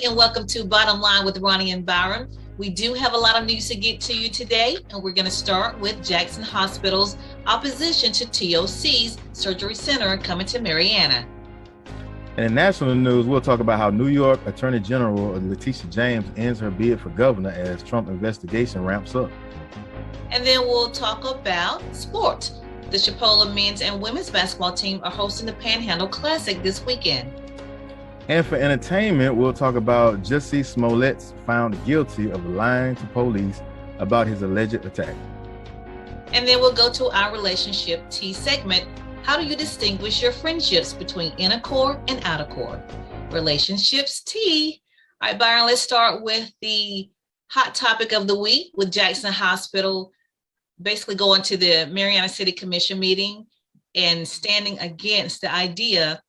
and welcome to Bottom Line with Roni and Byron. We do have a lot of news to get to you today, and we're going to start with Jackson Hospital's opposition to TOC's surgery center coming to Marianna. And in national news, we'll talk about how New York Attorney General Letitia James ends her bid for governor as Trump investigation ramps up. And then we'll talk about sports. The Chipola men's and women's basketball team are hosting the Panhandle Classic this weekend. And for entertainment, we'll talk about Jussie Smollett's found guilty of lying to police about his alleged attack. And then we'll go to our relationship T segment. How do you distinguish your friendships between inner core and outer core? Relationships T. All right, Byron, let's start with the hot topic of the week with Jackson Hospital basically going to the Marianna City Commission meeting and standing against the idea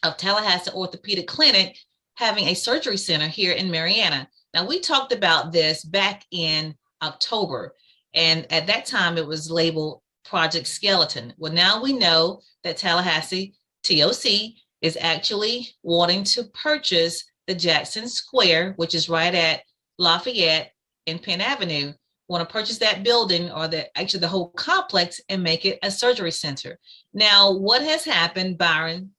of Tallahassee Orthopedic Clinic having a surgery center here in Marianna. Now, we talked about this back in October, and at that time it was labeled Project Skeleton. Well, now we know that Tallahassee TOC is actually wanting to purchase the Jackson Square, which is right at Lafayette and Penn Avenue, want to purchase that building or the whole complex and make it a surgery center. Now, what has happened, Byron?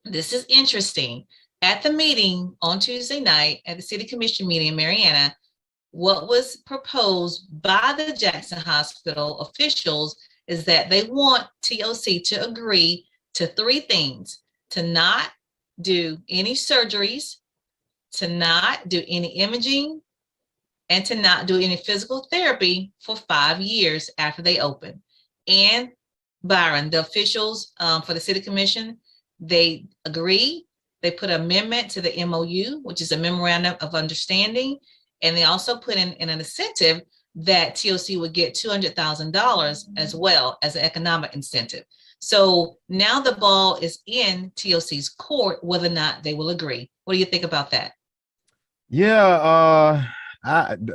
This is interesting. At the meeting on Tuesday night, at the City Commission meeting in Marianna, what was proposed by the Jackson Hospital officials is that they want TOC to agree to three things: to not do any surgeries, to not do any imaging, and to not do any physical therapy for 5 years after they open. And Byron, the officials for the City Commission, they agree. They put an amendment to the MOU, which is a memorandum of understanding. And they also put in an incentive that TOC would get $200,000 as well as an economic incentive. So now the ball is in TOC's court, whether or not they will agree. What do you think about that? Yeah,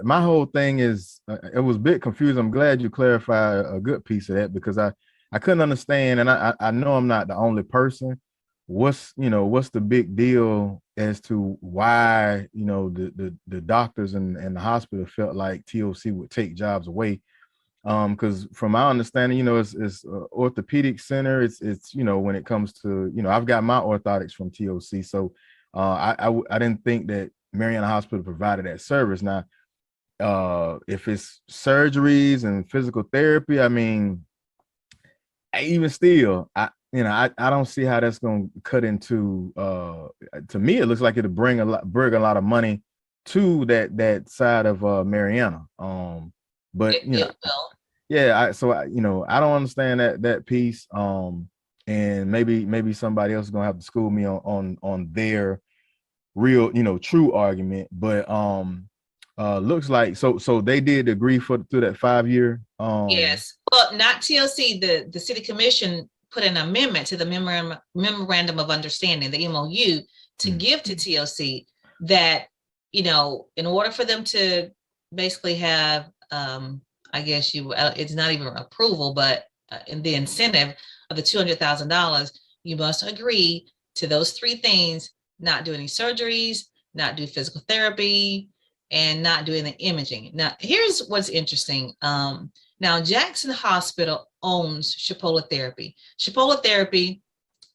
my whole thing is, it was a bit confusing. I'm glad you clarified a good piece of that, because I couldn't understand, and I know I'm not the only person. What's the big deal as to why the doctors and the hospital felt like TOC would take jobs away? Because from my understanding, it's orthopedic center. It's when it comes to I've got my orthotics from TOC, so I didn't think that Marianna Hospital provided that service. Now, if it's surgeries and physical therapy, I mean, even still, I don't see how that's going to cut into. To me, it looks like it'll bring a lot of money to that side of Marianna. But yeah, I don't understand that piece. And maybe somebody else is gonna have to school me on their real, true argument. But looks like so they did agree through that 5 year. Yes, well, not TOC. The City Commission put an amendment to the memorandum of understanding, the MOU, to give to TOC that in order for them to basically have I guess it's not even approval, but in the incentive of the $200,000, you must agree to those three things: not do any surgeries, not do physical therapy, and not do any imaging. Now, here's what's interesting. Now, Jackson Hospital owns Chipola Therapy. Chipola Therapy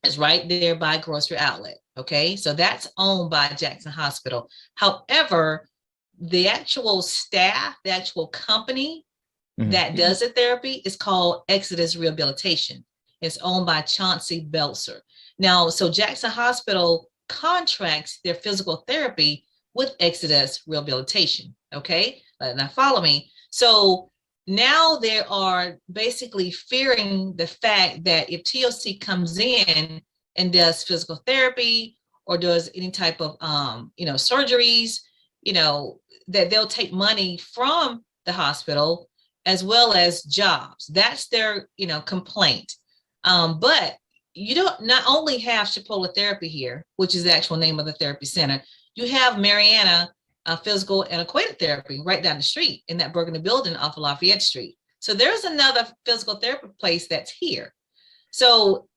is right there by Grocery Outlet. Okay, so that's owned by Jackson Hospital. However, the actual staff, the actual company that does the therapy is called Exodus Rehabilitation. It's owned by Chauncey Belzer. Now, so Jackson Hospital contracts their physical therapy with Exodus Rehabilitation. Okay, now follow me. So now they are basically fearing the fact that if TOC comes in and does physical therapy or does any type of surgeries, that they'll take money from the hospital as well as jobs. That's their complaint. But you don't not only have Chipola Therapy here, which is the actual name of the therapy center, you have Marianna Physical and Equated Therapy right down the street in that Burgundy building off of Lafayette Street. So there's another physical therapy place that's here. So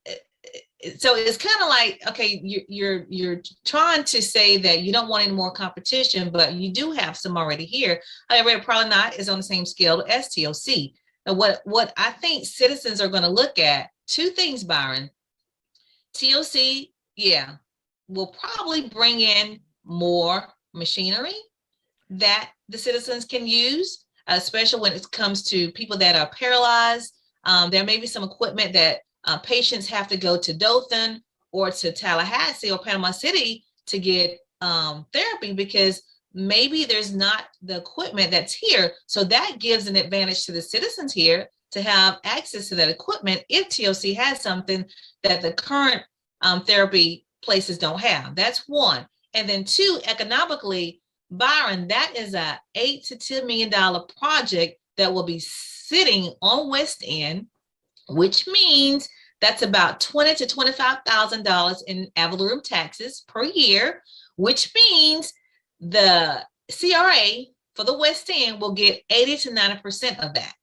so it's kind of like, okay, you're trying to say that you don't want any more competition, but you do have some already here. However, probably not is on the same scale as TOC. Now, what I think citizens are going to look at, two things, Byron. TOC, yeah, will probably bring in more machinery that the citizens can use, especially when it comes to people that are paralyzed. There may be some equipment that patients have to go to Dothan or to Tallahassee or Panama City to get therapy, because maybe there's not the equipment that's here. So that gives an advantage to the citizens here to have access to that equipment if TOC has something that the current therapy places don't have. That's one. And then two, economically, Byron, that is a $8 to $10 million project that will be sitting on West End, which means that's about $20,000 to $25,000 in ad valorem taxes per year, which means the CRA for the West End will get 80 to 90% of that.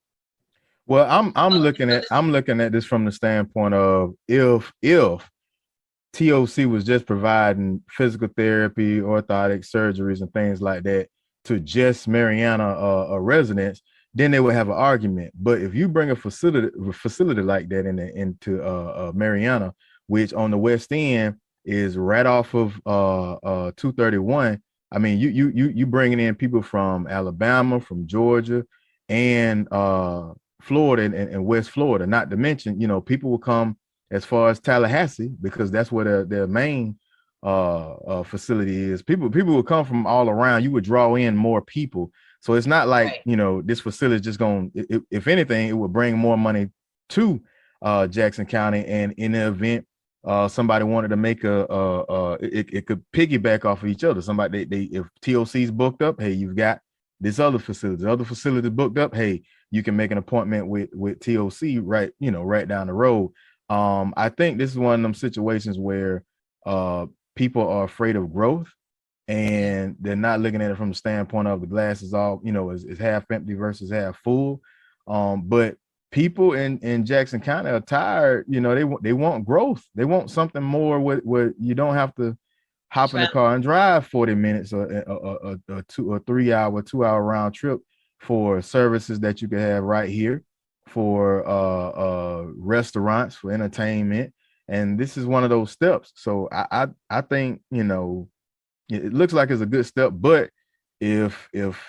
Well, I'm looking at this from the standpoint of if TOC was just providing physical therapy, orthotic surgeries, and things like that to just Marianna residents, then they would have an argument. But if you bring a facility like that into Marianna, which on the West End is right off of 231, I mean, you bringing in people from Alabama, from Georgia, and Florida and West Florida. Not to mention, people will come as far as Tallahassee, because that's where their main facility is. People will come from all around. You would draw in more people. So it's not like, right, this facility is just going, if anything, it would bring more money to Jackson County. And in the event somebody wanted to make it could piggyback off of each other. Somebody, if TOC's booked up, hey, you've got this other facility. The other facility booked up, hey, you can make an appointment with TOC right down the road. I think this is one of them situations where people are afraid of growth, and they're not looking at it from the standpoint of the glass is all, is half empty versus half full. But people in Jackson County are tired. They want growth. They want something more where you don't have to hop in the car and drive 40 minutes or a 2 or 3 hour, 2 hour round trip for services that you can have right here, for restaurants, for entertainment. And this is one of those steps. So I think, it looks like it's a good step, but if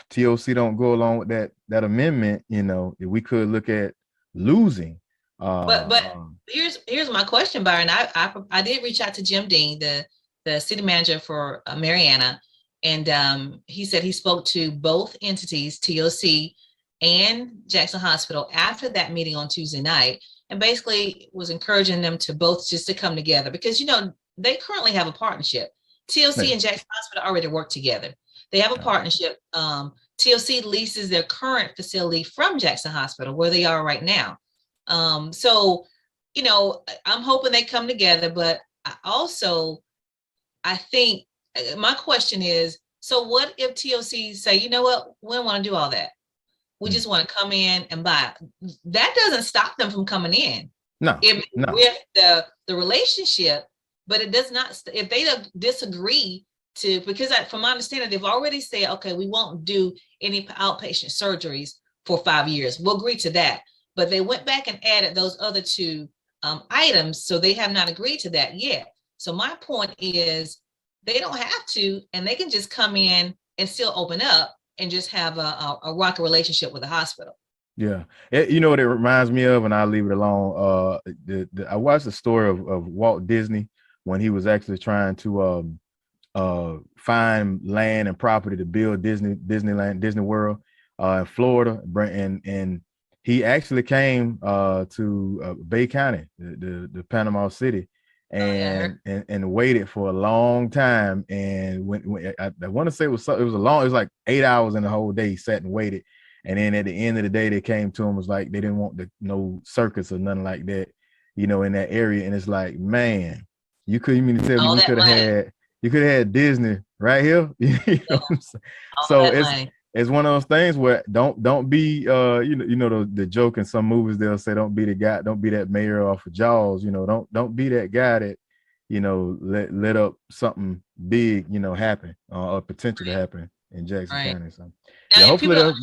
TOC don't go along with that amendment, we could look at losing. But here's my question, Byron. I did reach out to Jim Dean, the city manager for Marianna, and he said he spoke to both entities, TOC and Jackson Hospital, after that meeting on Tuesday night, and basically was encouraging them to both just to come together, because they currently have a partnership. TOC and Jackson Hospital already work together. They have a partnership. TOC leases their current facility from Jackson Hospital, where they are right now. So, I'm hoping they come together, but I think my question is, so what if TOC say, you know what, we don't want to do all that. We just want to come in and buy. That doesn't stop them from coming in. No. With the relationship, but it does not, if they disagree to, because from my understanding, they've already said, okay, we won't do any outpatient surgeries for 5 years. We'll agree to that. But they went back and added those other two items. So they have not agreed to that yet. So my point is, they don't have to, and they can just come in and still open up and just have a rocky relationship with the hospital. Yeah. You know what it reminds me of, and I'll leave it alone. I watched the story of Walt Disney when he was actually trying to find land and property to build Disney World in Florida. And he actually came to Bay County, the Panama City, and waited for a long time. And when I want to say it was like 8 hours in the whole day. He sat and waited. And then at the end of the day, they came to him, was like, they didn't want no circus or nothing like that, in that area. And it's like, man, you couldn't tell me you could have had Disney right here. You know what I'm saying? So it's one of those things where don't be the joke in some movies, they'll say don't be that mayor off of Jaws, don't be that guy that let up something big happen or potential to happen in Jackson County. So now, yeah, hopefully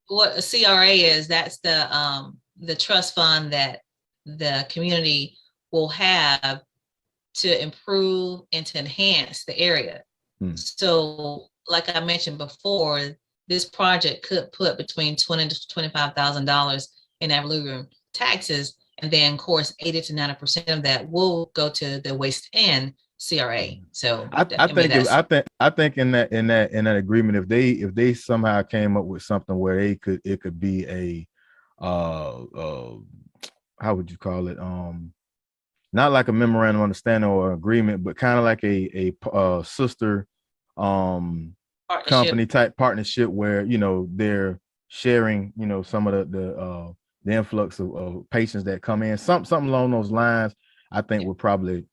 what a CRA is. That's the trust fund that the community will have to improve and to enhance the area. So like I mentioned before, this project could put between $20,000 to $25,000 in ad valorem taxes, and then of course 80 to 90% of that will go to the waste and CRA. So I think in that agreement, if they somehow came up with something where it could be a how would you call it, not like a memorandum of understanding or agreement, but kind of like a sister company type partnership where they're sharing some of the influx of patients that come in, something along those lines. I think we'll probably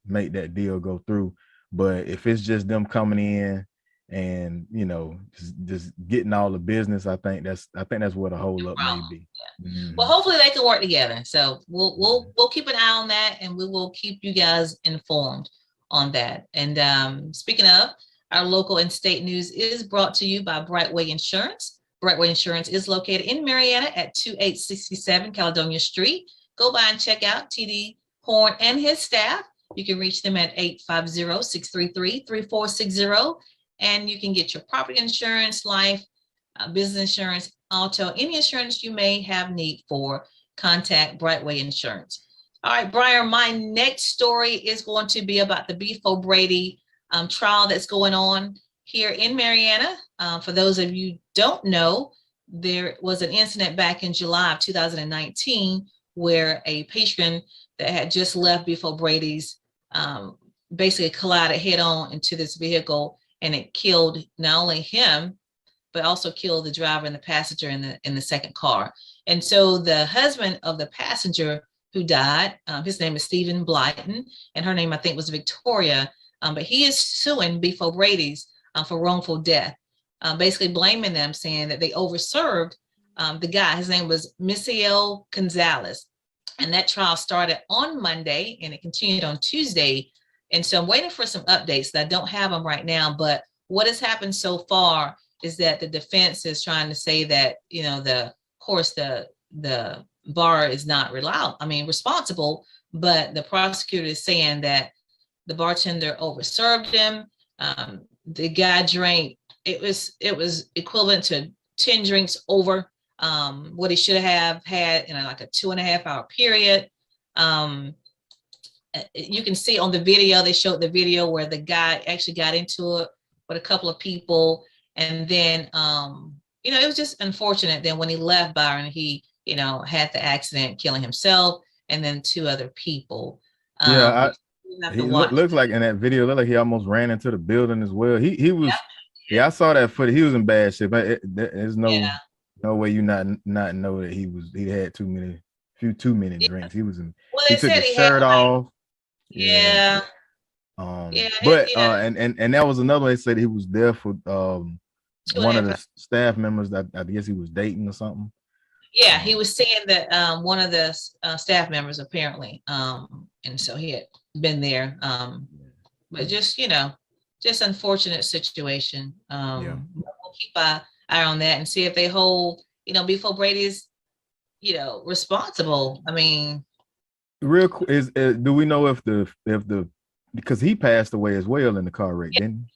make that deal go through. But if it's just them coming in and just getting all the business, I think that's what a hold up may be. Yeah. Well, hopefully they can work together. So we'll keep an eye on that, and we will keep you guys informed on that. And speaking of, our local and state news is brought to you by Brightway Insurance. Brightway Insurance is located in Marianna at 2867 Caledonia Street. Go by and check out TD Horn and his staff. You can reach them at 850-633-3460, and you can get your property insurance, life, business insurance, auto, any insurance you may have need for. Contact Brightway Insurance. All right, Brian, my next story is going to be about the Beefal Brady trial that's going on here in Marianna. For those of you who don't know, there was an incident back in July of 2019 where a patron that had just left Beefal Brady's basically collided head on into this vehicle, and it killed not only him, but also killed the driver and the passenger in the second car. And so the husband of the passenger who died, his name is Stephen Blyton, and her name I think was Victoria, but he is suing Beefal Brady's for wrongful death, basically blaming them, saying that they overserved the guy. His name was Misael Gonzalez, and that trial started on Monday and it continued on Tuesday. And so I'm waiting for some updates that I don't have them right now, but what has happened so far is that the defense is trying to say that, of course, the bar is not responsible, but the prosecutor is saying that the bartender overserved him. The guy drank, it was equivalent to 10 drinks over what he should have had in like a 2.5 hour period. You can see on the video, they showed the video where the guy actually got into it with a couple of people. And then, it was just unfortunate. Then when he left Byron, he, had the accident, killing himself and then 2 other people. He looks like in that video, looked like he almost ran into the building as well. He was, I saw that footage. He was in bad shape. There's no way you not know that he had too many drinks. He was in. Well, he took his shirt off. And that was another one. They said he was there for one of the staff members that I guess he was dating or something. Yeah, he was saying that one of the staff members apparently, and so he had been there. But just just unfortunate situation. We'll keep an eye on that and see if they hold Beefal Brady's responsible. I mean, real quick, do we know if the because he passed away as well in the car wreck, didn't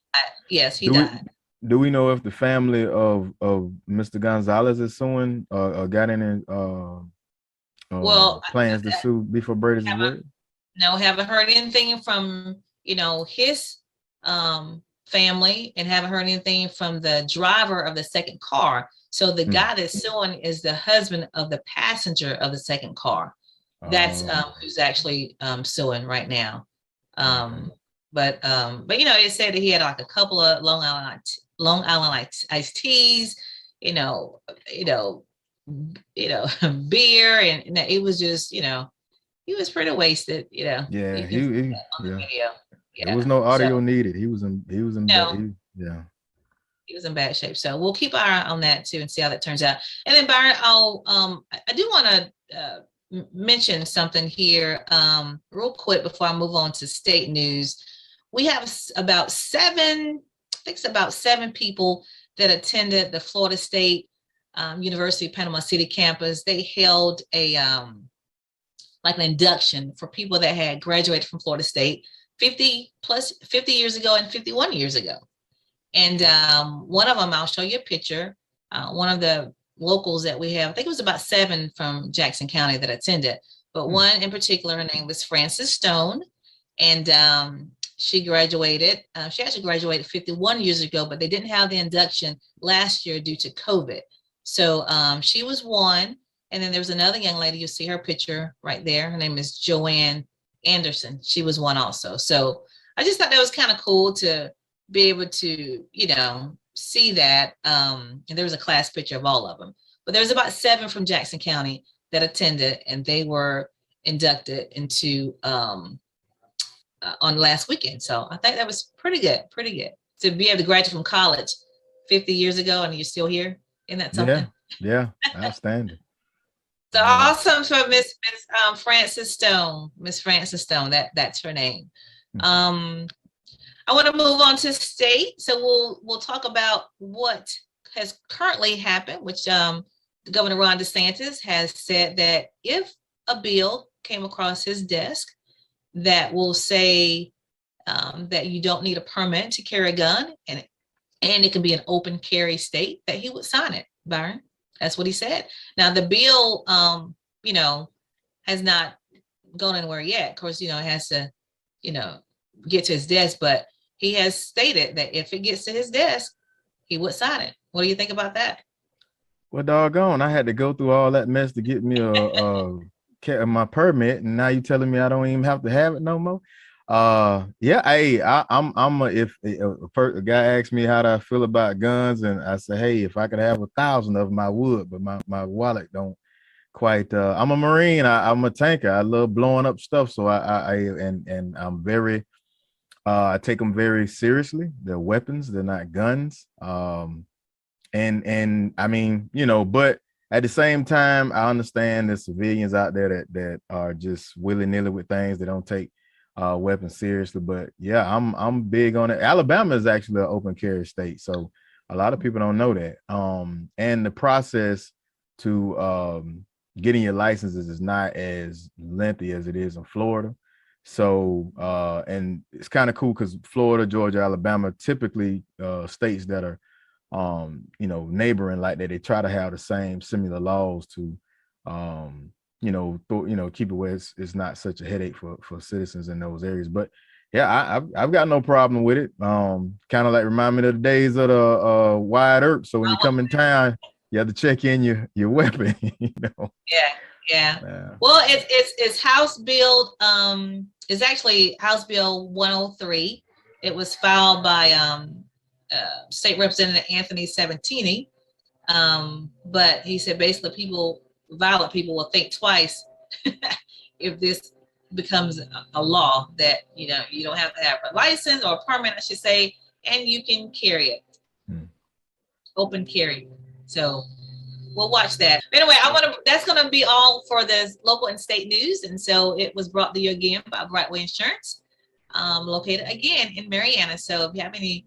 he? Yes, he died. Do we know if the family of Mr. Gonzalez is suing or got any plans to sue Beefal Brady's as well? No, haven't heard anything from his family, and haven't heard anything from the driver of the second car. So the guy that's suing is the husband of the passenger of the second car. That's who's actually suing right now. But it said that he had like a couple of Long Island iced teas, beer, and it was just, he was pretty wasted, Yeah, There was no audio needed. He was in. No. Yeah. he was in bad shape. So we'll keep our eye on that too and see how that turns out. And then Byron, I do want to mention something here real quick before I move on to state news. We have about seven people that attended the Florida State University of Panama City campus. They held a like an induction for people that had graduated from Florida State 50 years ago and 51 years ago. And one of them, I'll show you a picture. One of the locals that we have, I think it was about 7 from Jackson County that attended, but one in particular, her name was Frances Stone, and she graduated. She actually graduated 51 years ago, but they didn't have the induction last year due to COVID. So she was one. And then there was another young lady, you see her picture right there. Her name is Joanne Anderson. She was one also. So I just thought that was kind of cool to be able to, see that. And there was a class picture of all of them. But there was about 7 from Jackson County that attended, and they were inducted into on last weekend. So I think that was pretty good to be able to graduate from college 50 years ago and you're still here. Isn't that something? Yeah, outstanding. So awesome for Miss Frances Stone. Miss Frances Stone, that's her name. I want to move on to state. So we'll talk about what has currently happened, which Governor Ron DeSantis has said that if a bill came across his desk that will say that you don't need a permit to carry a gun and it can be an open carry state, that he would sign it, Byron. That's what he said. Now the bill, has not gone anywhere yet. Of course, it has to, get to his desk, but he has stated that if it gets to his desk, he would sign it. What do you think about that? Well, doggone, I had to go through all that mess to get me my permit, and now you telling me I don't even have to have it no more. If a guy asks me how do I feel about guns, and I say, hey, if I could have 1,000 of them, I would, but my wallet don't quite. I'm a Marine. I'm a tanker. I love blowing up stuff, so I'm very. I take them very seriously. They're weapons. They're not guns. And I mean, but at the same time, I understand there's civilians out there that are just willy-nilly with things. They don't take weapons seriously. But yeah, I'm big on it. Alabama is actually an open carry state, so a lot of people don't know that. And the process to getting your licenses is not as lengthy as it is in Florida. So and it's kind of cool because Florida, Georgia, Alabama, typically states that are neighboring like that, they try to have the same similar laws to keep it where it's not such a headache for citizens in those areas. But yeah, I've got no problem with it. Kind of like remind me of the days of the wide earth. So when you come in town, you have to check in your weapon. Yeah. Well, it's House Bill. It's actually House Bill 103. It was filed by State Representative Anthony Sabatini. But he said basically violent people will think twice if this becomes a law that you don't have to have a license or a permit, I should say, and you can carry it. Open carry. So we'll watch that. Anyway, that's going to be all for the local and state news. And so it was brought to you again by Brightway Insurance, located again in Marianna. So if you have any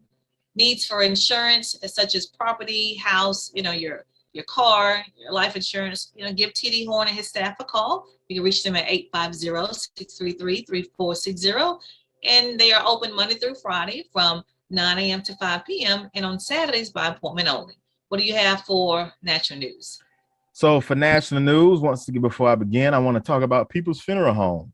needs for insurance, such as property, house, your car, your life insurance, give TD Horn and his staff a call. You can reach them at 850-633-3460. And they are open Monday through Friday from 9 a.m. to 5 p.m. and on Saturdays by appointment only. What do you have for national news? So for national news, before I begin, I want to talk about People's Funeral Home.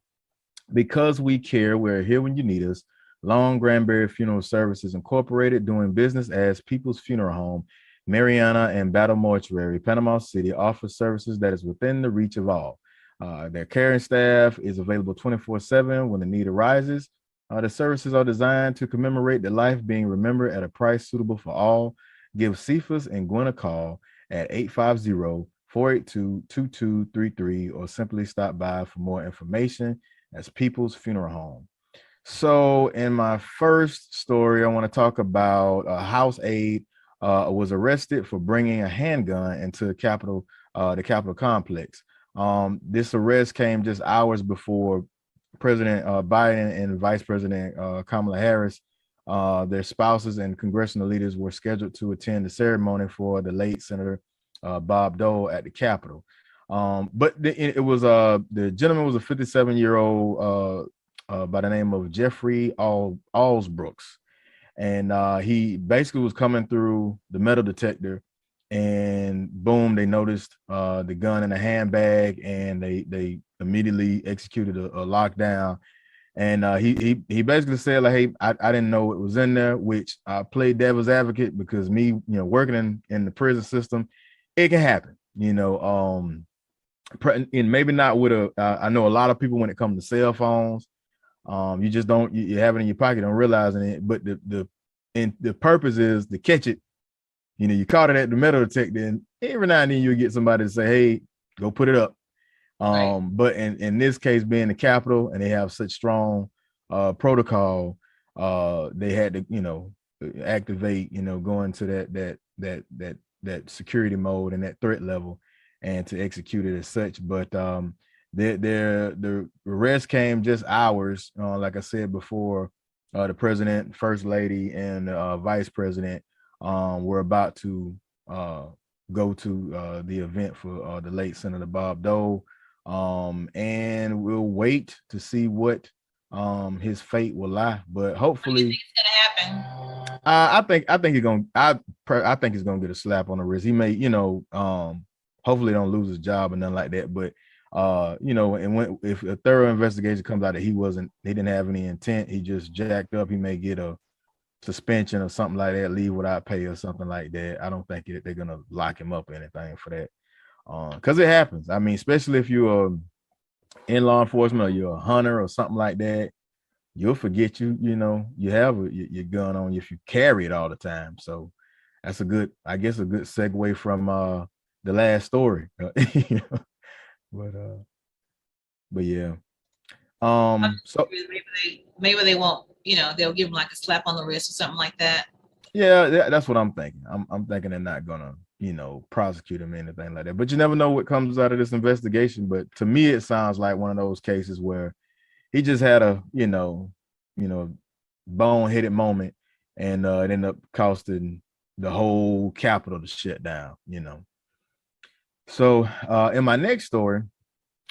Because we care, we're here when you need us. Long Granbury Funeral Services Incorporated, doing business as People's Funeral Home, Marianna and Battle Mortuary, Panama City, offers services that is within the reach of all. Their caring staff is available 24/7 when the need arises. The services are designed to commemorate the life being remembered at a price suitable for all. Give Cephas and Gwen a call at 850-482-2233 or simply stop by for more information. That's People's Funeral Home. So in my first story, I want to talk about a house aide was arrested for bringing a handgun into the Capitol complex. This arrest came just hours before President Biden and Vice President Kamala Harris, their spouses and congressional leaders were scheduled to attend the ceremony for the late Senator Bob Dole at the Capitol. But it was the gentleman was a 57-year-old by the name of Jeffrey Allsbrooks. And he basically was coming through the metal detector, and boom, they noticed the gun in a handbag, and they immediately executed a lockdown. And he basically said, like, hey, I didn't know it was in there, which I played devil's advocate because me, working in the prison system, it can happen, and maybe not with I know a lot of people when it comes to cell phones, you just don't, you have it in your pocket, don't realizing it, but the purpose is to catch it. You caught it at the metal detector, and every now and then you get somebody to say, hey, go put it up. Right. But in this case, being the Capitol, and they have such strong protocol, they had to, activate, go into that security mode and that threat level, and to execute it as such. But the arrest came just hours, like I said before. The president, first lady, and vice president were about to go to the event for the late Senator Bob Dole. And we'll wait to see what his fate will lie. But hopefully, what do you think is gonna happen? I think he's gonna. I think he's gonna get a slap on the wrist. He may, hopefully don't lose his job or nothing like that. But and if a thorough investigation comes out that he didn't have any intent, he just jacked up, he may get a suspension or something like that, leave without pay or something like that. I don't think they're gonna lock him up or anything for that. Because it happens. I mean, especially if you're in law enforcement or you're a hunter or something like that, you'll forget you have your gun on you if you carry it all the time. So that's a good segue from the last story. But yeah. So maybe they won't, they'll give him like a slap on the wrist or something like that. Yeah, that's what I'm thinking. I'm thinking they're not gonna, prosecute him or anything like that. But you never know what comes out of this investigation. But to me, it sounds like one of those cases where he just had a, boneheaded moment, and it ended up costing the whole Capitol to shut down. So in my next story,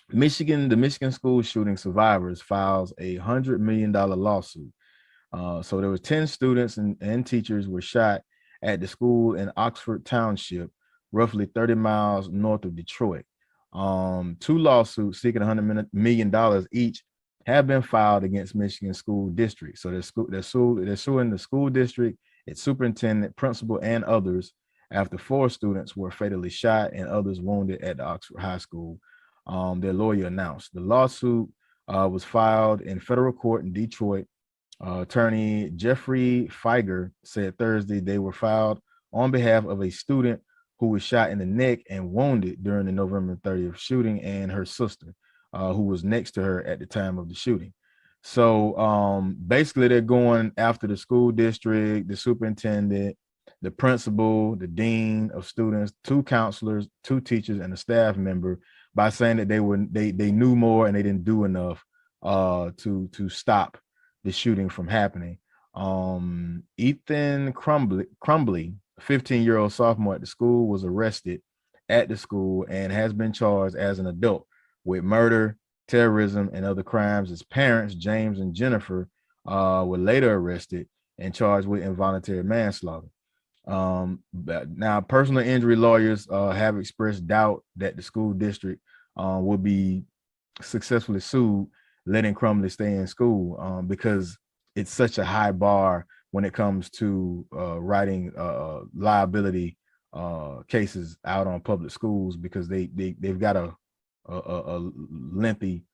the Michigan school shooting survivors files $100 million lawsuit. So there were 10 students and teachers were shot at the school in Oxford Township, roughly 30 miles north of Detroit. Two lawsuits seeking $100 million each have been filed against Michigan school district. So they're suing the school district, its superintendent, principal, and others after 4 students were fatally shot and others wounded at the Oxford High School. Their lawyer announced the lawsuit was filed in federal court in Detroit. Attorney Jeffrey Feiger said Thursday they were filed on behalf of a student who was shot in the neck and wounded during the November 30th shooting, and her sister, who was next to her at the time of the shooting. So basically, they're going after the school district, the superintendent, the principal, the dean of students, 2 counselors, 2 teachers, and a staff member, by saying that they knew more and they didn't do enough to stop the shooting from happening. Ethan Crumbly, 15-year-old sophomore at the school, was arrested at the school and has been charged as an adult with murder, terrorism, and other crimes. His parents, James and Jennifer, were later arrested and charged with involuntary manslaughter. But now, personal injury lawyers have expressed doubt that the school district will be successfully sued, letting Crumbly stay in school, because it's such a high bar when it comes to writing liability cases out on public schools, because they've got a lengthy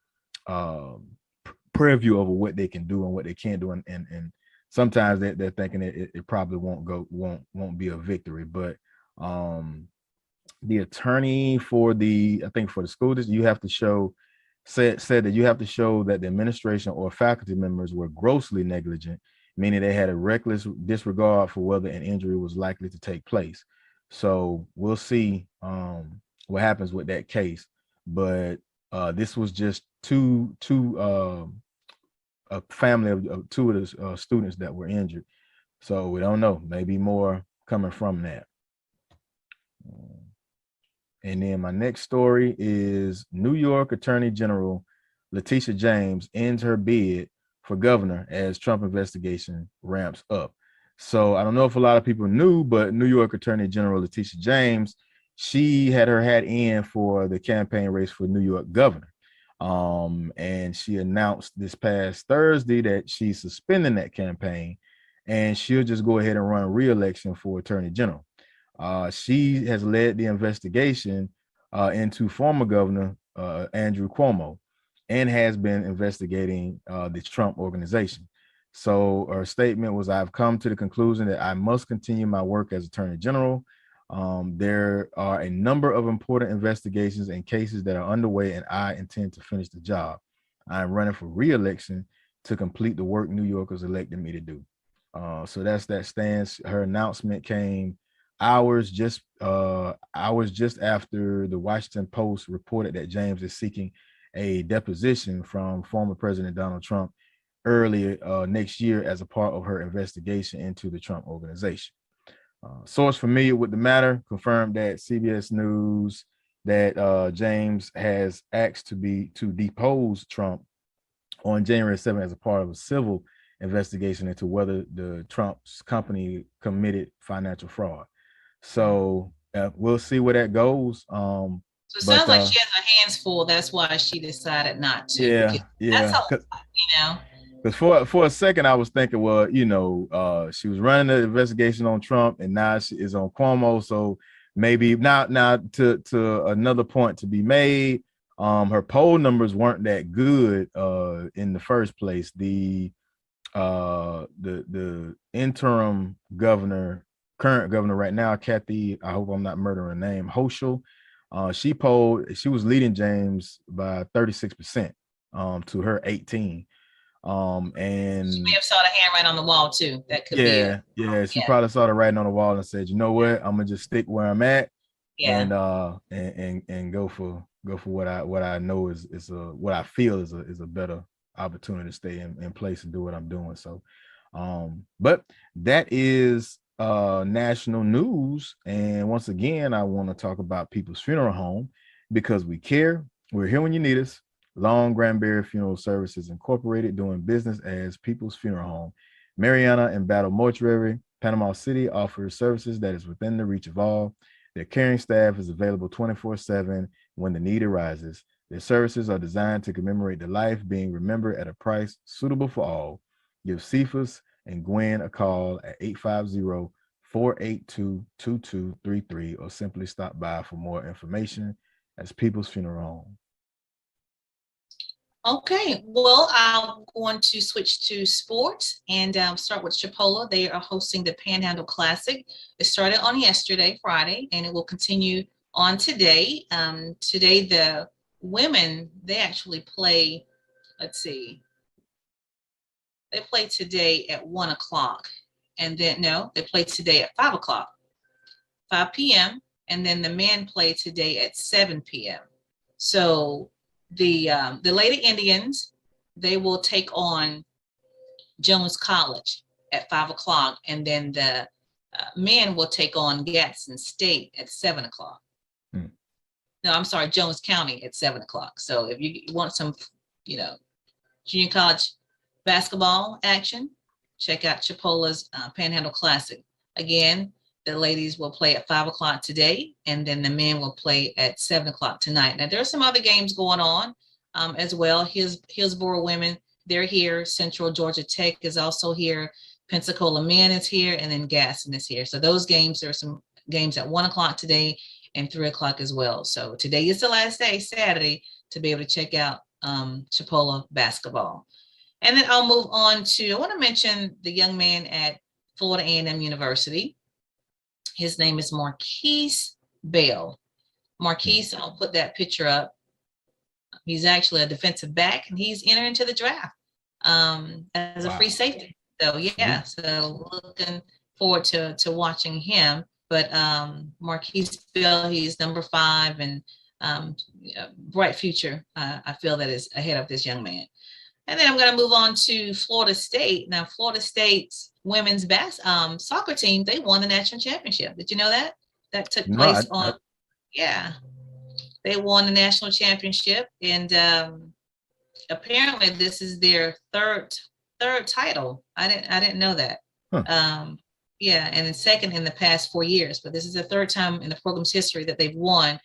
preview over what they can do and what they can't do, and sometimes they're thinking it probably won't be a victory. But the attorney for the school district, you have to show said that you have to show that the administration or faculty members were grossly negligent meaning they had a reckless disregard for whether an injury was likely to take place. So we'll see what happens with that case. But this was just a family of two of the students that were injured. So we don't know. Maybe more coming from that. And then my next story is New York Attorney General Letitia James ends her bid for governor as Trump investigation ramps up. So I don't know if a lot of people knew, but New York Attorney General Letitia James, she had her hat in for the campaign race for New York governor. And she announced this past Thursday that she's suspending that campaign and she'll just go ahead and run re-election for attorney general. She has led the investigation into former governor Andrew Cuomo and has been investigating the Trump organization. So her statement was, I've come to the conclusion that I must continue my work as attorney general. There are a number of important investigations and cases that are underway, and I intend to finish the job. I'm running for re-election to complete the work New Yorkers elected me to do. So that's that stance. Her announcement came hours just after the Washington Post reported that James is seeking a deposition from former President Donald Trump earlier next year as a part of her investigation into the Trump organization. Source familiar with the matter confirmed that CBS News that James has asked to depose Trump on January 7th as a part of a civil investigation into whether the Trump's company committed financial fraud. So we'll see where that goes. So it sounds like she has her hands full. That's why she decided not to. Yeah. That's how, you know. Because for a second I was thinking, well, she was running the investigation on Trump, and now she is on Cuomo. So maybe now to another point to be made. Her poll numbers weren't that good in the first place. The interim governor, current governor right now, Kathy, I hope I'm not murdering her name, Hochul, she was leading James by 36% to her 18. And she may have saw the handwriting on the wall too. That could be it. She probably saw the writing on the wall and said, you know what, I'm gonna just stick where I'm at. And go for what I know is what I feel is a better opportunity to stay in place and do what I'm doing. So but that is national news. And once again, I want to talk about People's Funeral Home because we care. We're here when you need us. Long Granbury Funeral Services Incorporated, doing business as People's Funeral Home. Marianna and Battle Mortuary, Panama City, offers services that is within the reach of all. Their caring staff is available 24/7 when the need arises. Their services are designed to commemorate the life being remembered at a price suitable for all. Give Cephas and Gwen a call at 850-482-2233 or simply stop by for more information as People's Funeral Home. Okay, well, I'm going to switch to sports and start with Chipola. They are hosting the Panhandle Classic. It started on yesterday, Friday, and it will continue on today. Today, the women, they actually play, they play today at 1 o'clock. And then, they play today at 5 o'clock, 5 p.m. And then the men play today at 7 p.m. So the Lady Indians, they will take on Jones College at 5 o'clock, and then the men will take on Gadsden State at 7 o'clock. No, I'm sorry, Jones County at 7 o'clock. So if you want some, junior college basketball action, check out Chipola's Panhandle Classic. Again, the ladies will play at 5 o'clock today, and then the men will play at 7 o'clock tonight. Now, there are some other games going on as well. Hillsborough women, they're here. Central Georgia Tech is also here. Pensacola men is here, and then Gaston is here. So those games, there are some games at 1 o'clock today and 3 o'clock as well. So today is the last day, Saturday, to be able to check out Chipola basketball. And then I'll move on to, I want to mention the young man at Florida A&M University. His name is Marquise Bell. Marquise, I'll put that picture up. He's actually a defensive back, and he's entered into the draft as a free safety. So yeah, so looking forward to watching him. But Marquise Bill, he's number 5, and bright future. I feel that is ahead of this young man. And then I'm going to move on to Florida State. Now, Florida State's women's soccer team, they won the national championship. Did you know that? That took place yeah, they won the national championship, and apparently this is their third title. I didn't know that. Huh. Yeah, and then second in the past 4 years, but this is the third time in the program's history that they've won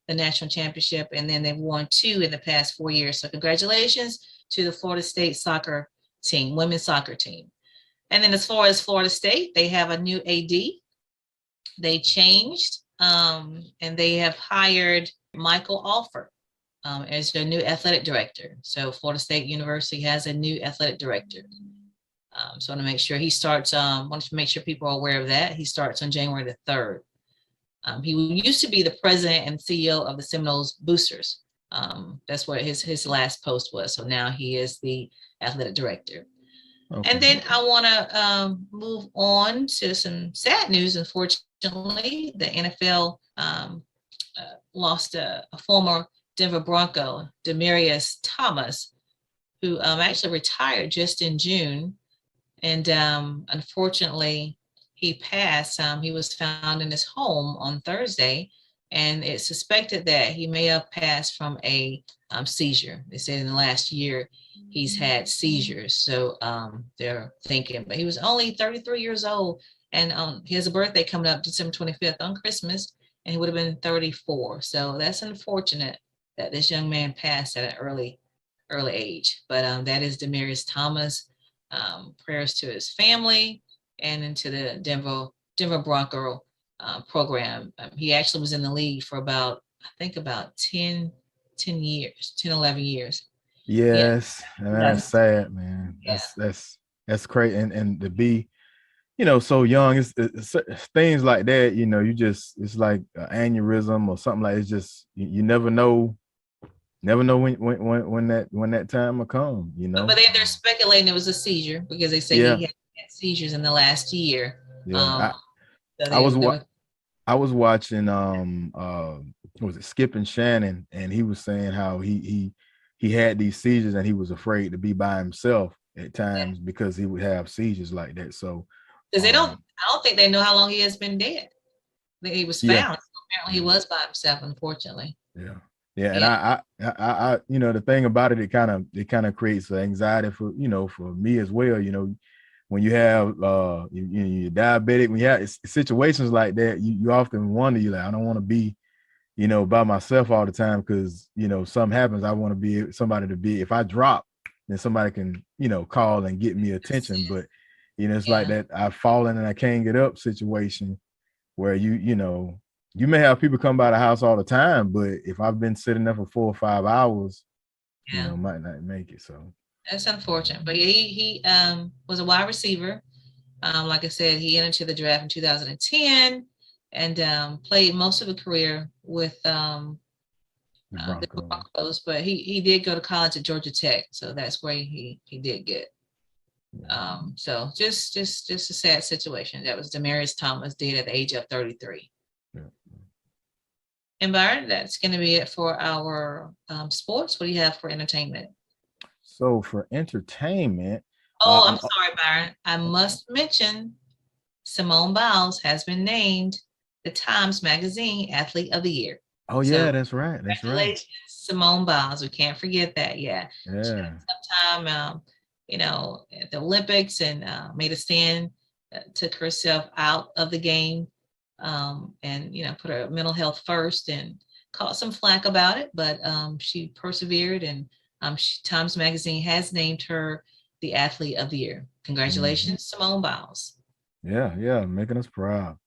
the national championship, and then they've won 2 in the past 4 years. So congratulations to the Florida State soccer team, women's soccer team. And then as far as Florida State, they have a new AD. They changed, and they have hired Michael Alford as their new athletic director. So Florida State University has a new athletic director. So I want to make sure he starts, wanted to make sure people are aware of that. He starts on January the 3rd. He used to be the president and CEO of the Seminoles Boosters. That's what his last post was. So now he is the athletic director. Okay. And then I want to move on to some sad news. Unfortunately, the NFL lost a former Denver Bronco, Demaryius Thomas, who actually retired just in June. And unfortunately, he passed. He was found in his home on Thursday, and it's suspected that he may have passed from a seizure. They said in the last year he's had seizures, so they're thinking. But he was only 33 years old, and he has a birthday coming up December 25th on Christmas, and he would have been 34. So that's unfortunate that this young man passed at an early age. But that is Demaryius Thomas. Prayers to his family and into the Denver Bronco program. He actually was in the league for about 10 years, 10, 11 years. Yes. Yeah. And that's sad, man. Yeah. That's crazy. And to be, so young, it's things like that, it's like an aneurysm or something like, it's just, you never know. Never know when that time will come, But they're speculating it was a seizure because they say he had seizures in the last year. Yeah, I was watching was it Skip and Shannon, and he was saying how he had these seizures and he was afraid to be by himself at times because he would have seizures like that. So because I don't think they know how long he has been dead. He was found. So apparently he was by himself, unfortunately. Yeah. Yeah, and I the thing about it, it kind of creates anxiety for me as well. When you have you're diabetic, when you have situations like that, you often wonder, I don't want to be, by myself all the time because something happens. I want to be somebody to be. If I drop, then somebody can call and get me attention. But it's like that I've fallen and I can't get up situation where you may have people come by the house all the time, but if I've been sitting there for 4 or 5 hours, might not make it. So that's unfortunate. But he was a wide receiver. Like I said, he entered to the draft in 2010 and played most of a career with the Broncos. But he did go to college at Georgia Tech, so that's where he did get. So just a sad situation. That was Demaryius Thomas, dead at the age of 33. And Byron, that's going to be it for our sports. What do you have for entertainment? So for entertainment. I'm sorry, Byron. I must mention Simone Biles has been named the Times Magazine Athlete of the Year. Oh, yeah, that's right. That's right. Simone Biles. We can't forget that. Yeah. Sometime, at the Olympics and made a stand, took herself out of the game. And put her mental health first and caught some flack about it, but she persevered, and Times Magazine has named her the Athlete of the Year. Congratulations, Simone Biles. Yeah, making us proud.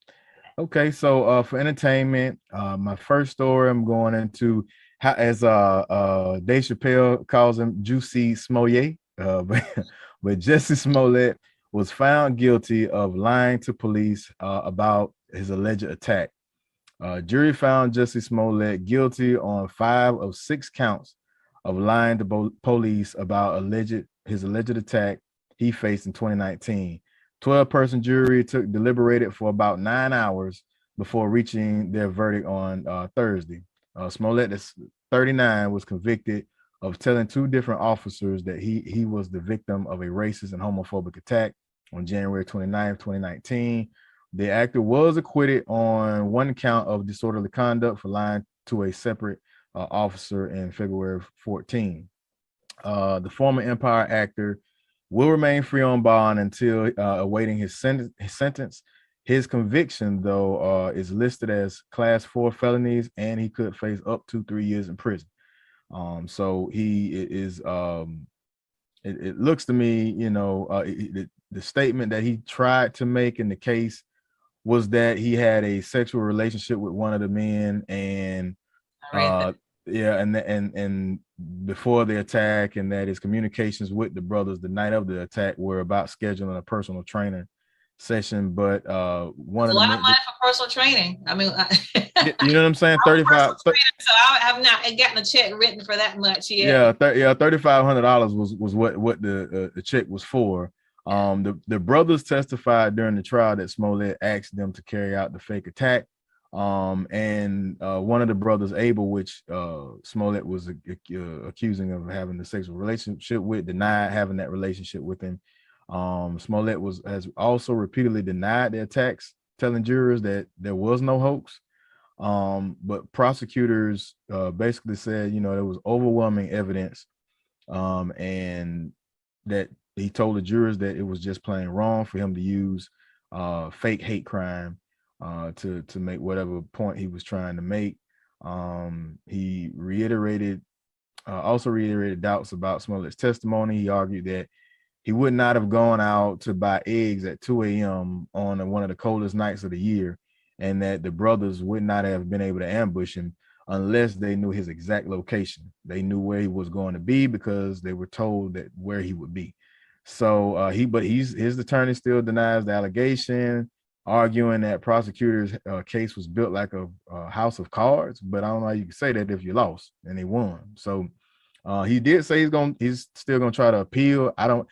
Okay, so for entertainment, my first story I'm going into, as Dave Chappelle calls him, Juicy Smollett, but Jesse Smollett was found guilty of lying to police about his alleged attack. Jury found Jesse Smollett guilty on 5 of 6 counts of lying to police about his alleged attack he faced in 2019. 12-person jury deliberated for about 9 hours before reaching their verdict on Thursday. Smollett, 39, was convicted of telling 2 different officers that he was the victim of a racist and homophobic attack on January 29th, 2019. The actor was acquitted on 1 count of disorderly conduct for lying to a separate officer in February 14. The former Empire actor will remain free on bond until awaiting his sentence. His conviction, though, is listed as Class 4 felonies, and he could face up to 3 years in prison. So he is. It looks to me, the statement that he tried to make in the case was that he had a sexual relationship with one of the men, and and before the attack, and that his communications with the brothers the night of the attack were about scheduling a personal trainer session. But one of the money for personal training. I mean, you know what I'm saying? 35. So I have not gotten a check written for that much Yeah, yet. $3,500 was what the check was for. The brothers testified during the trial that Smollett asked them to carry out the fake attack. And one of the brothers, Abel, which Smollett was accusing of having a sexual relationship with, denied having that relationship with him. Smollett has also repeatedly denied the attacks, telling jurors that there was no hoax. But prosecutors basically said, there was overwhelming evidence, and that he told the jurors that it was just plain wrong for him to use fake hate crime to make whatever point he was trying to make. He also reiterated doubts about Smollett's testimony. He argued that he would not have gone out to buy eggs at 2 a.m. on one of the coldest nights of the year, and that the brothers would not have been able to ambush him unless they knew his exact location. They knew where he was going to be because they were told that where he would be. So his attorney still denies the allegation, arguing that prosecutors' case was built like a house of cards. But I don't know how you can say that if you lost and they won. So he did say he's still gonna try to appeal. I don't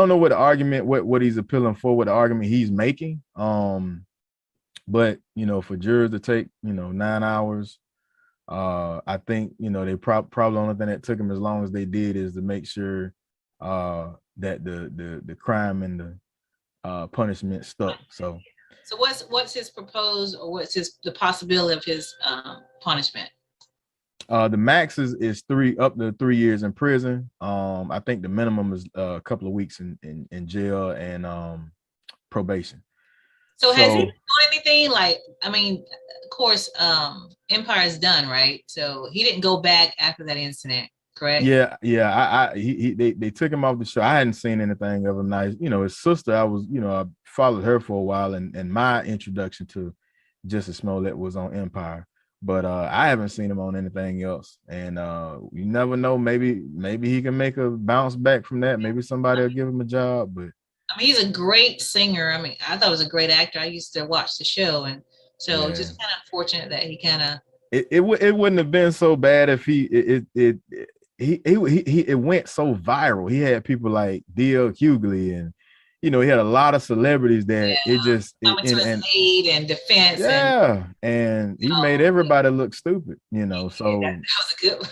know what the argument, what he's appealing for, what the argument he's making. But for jurors to take 9 hours, I think they probably the only thing that took them as long as they did is to make sure that the crime and the punishment stuck. So what's his proposed, or what's the possibility of his punishment? The max is up to 3 years in prison. I think the minimum is a couple of weeks in jail and probation. So has he done anything? Like, I mean, of course, Empire is done, right? So he didn't go back after that incident, correct? Yeah. They took him off the show. I hadn't seen anything of him. Now, his sister, I followed her for a while, and my introduction to Justice Smollett was on Empire. But I haven't seen him on anything else. And you never know. Maybe he can make a bounce back from that. Maybe somebody will give him a job. But I mean, he's a great singer. I mean, I thought he was a great actor. I used to watch the show, and so just kind of unfortunate that he kind of. It wouldn't have been so bad if it went so viral. He had people like D.L. Hughley, and he had a lot of celebrities that aid and defense. Yeah, and he made everybody look stupid. So that was a good one.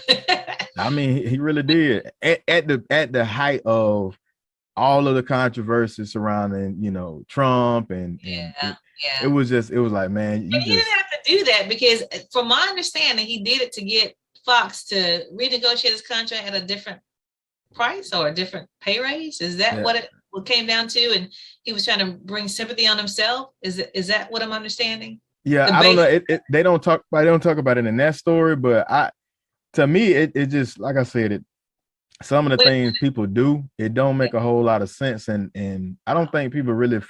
I mean, he really did at the height of all of the controversy surrounding, Trump and it was like, man, he didn't have to do that, because from my understanding, he did it to get Fox to renegotiate his contract at a different price or a different pay raise. Is that what it came down to? And he was trying to bring sympathy on himself. Is that what I'm understanding? Yeah, I don't know. They don't talk about it in that story, but to me, it just, like I said, some of the things people do, it don't make a whole lot of sense, and I don't think people really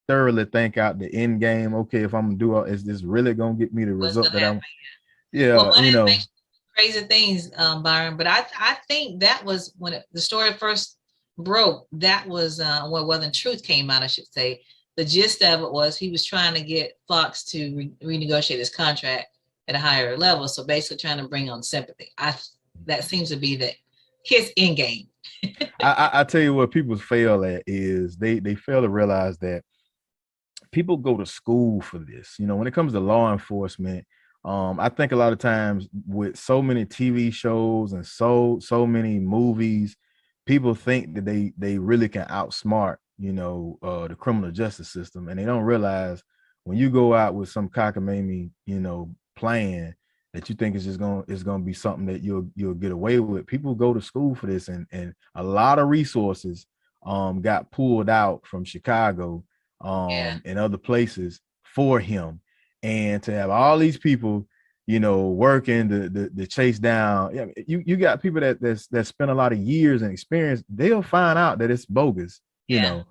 thoroughly think out the end game. Okay, if I'm gonna do all, is this really gonna get me the result that I'm? Yeah, well, crazy things, Byron. But I think that was when the story first broke. That was when the truth came out, I should say. The gist of it was he was trying to get Fox to renegotiate his contract at a higher level. So basically, trying to bring on sympathy. That seems to be his end game. I tell you what people fail at is they fail to realize that people go to school for this. You know, when it comes to law enforcement, I think a lot of times with so many TV shows and so many movies, people think that they really can outsmart, the criminal justice system, and they don't realize when you go out with some cockamamie, plan that you think is just gonna be something that you'll get away with. People go to school for this, and a lot of resources got pulled out from Chicago Yeah. and other places for him, and to have all these people working to chase down. Yeah, you got people that spend a lot of years and experience. They'll find out that it's bogus, Yeah.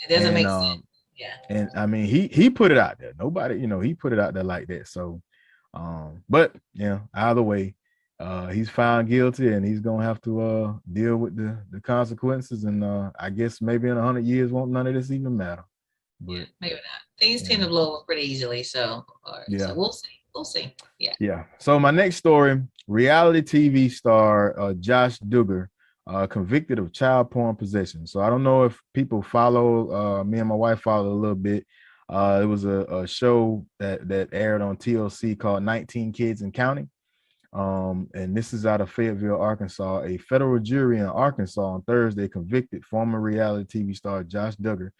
It doesn't and make sense. Yeah. and I mean he put it out there. Nobody, he put it out there like that. So but either way, he's found guilty, and he's gonna have to deal with the consequences, and I guess maybe in 100 years won't none of this even matter. But yeah, maybe not. Things tend to blow up pretty easily. So so we'll see. We'll see. Yeah. Yeah. So my next story, reality TV star Josh Duggar, convicted of child porn possession. So I don't know if people follow, me and my wife followed a little bit. It was a show that aired on TLC called 19 Kids and Counting. And this is out of Fayetteville, Arkansas. A federal jury in Arkansas on Thursday convicted former reality TV star Josh Duggar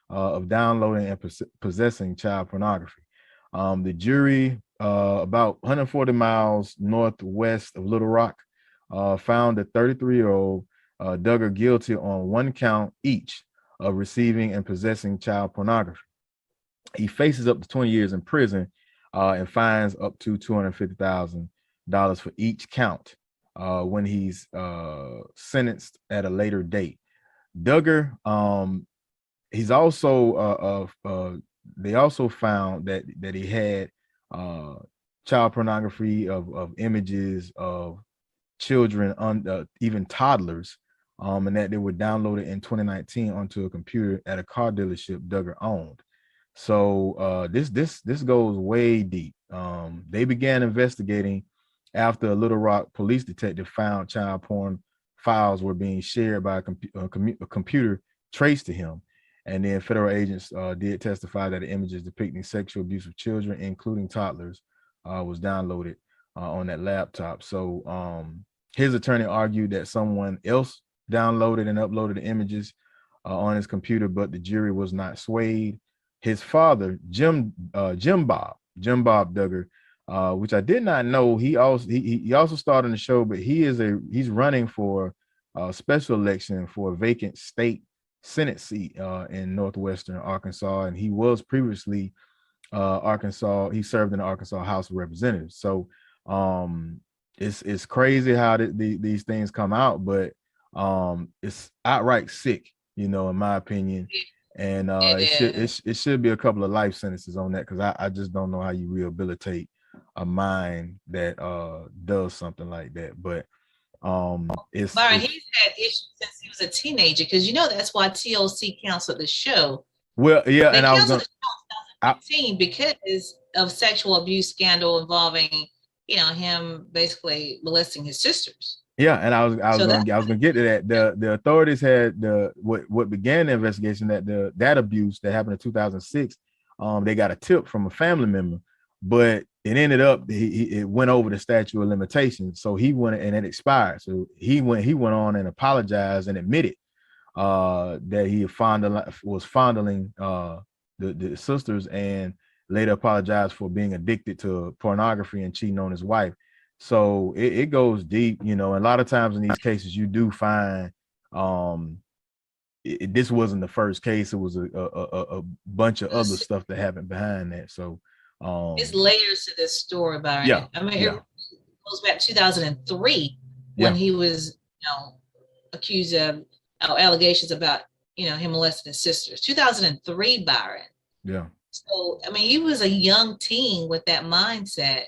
of downloading and possessing child pornography. The jury, about 140 miles northwest of Little Rock, found the 33-year-old Duggar guilty on one count each of receiving and possessing child pornography. He faces up to 20 years in prison and fines up to $250,000 for each count when he's sentenced at a later date. Duggar, he's also they also found that he had child pornography of images of children, even toddlers, and that they were downloaded in 2019 onto a computer at a car dealership Duggar owned. So this goes way deep. They began investigating after a Little Rock police detective found child porn files were being shared by a computer traced to him. And then federal agents did testify that the images depicting sexual abuse of children, including toddlers, was downloaded on that laptop. So his attorney argued that someone else downloaded and uploaded the images on his computer, but the jury was not swayed. His father, Jim Bob Duggar, which I did not know, he also starred in the show, but he's running for a special election for a vacant state Senate seat in northwestern Arkansas, and he was previously Arkansas. He served in the Arkansas House of Representatives. So it's crazy how these things come out, but it's outright sick, in my opinion. And it should be a couple of life sentences on that, because I just don't know how you rehabilitate a mind that does something like that. But he's had issues since he was a teenager, because that's why TLC canceled the show. Well, yeah, and I was going to because of sexual abuse scandal involving him basically molesting his sisters. Yeah, and I was gonna get to that. The authorities had what began the investigation, that abuse that happened in 2006. They got a tip from a family member, but it ended up it went over the statute of limitations, so he went and it expired. So he went on and apologized and admitted that he was fondling the sisters, and later apologized for being addicted to pornography and cheating on his wife. So it goes deep, and a lot of times in these cases you do find this wasn't the first case. It was a bunch of other stuff that happened behind that. So it's layers to this story, Byron. Yeah, I mean, it goes back to 2003 when he was accused of allegations about him molesting his sisters. 2003, Byron. Yeah. So I mean, he was a young teen with that mindset.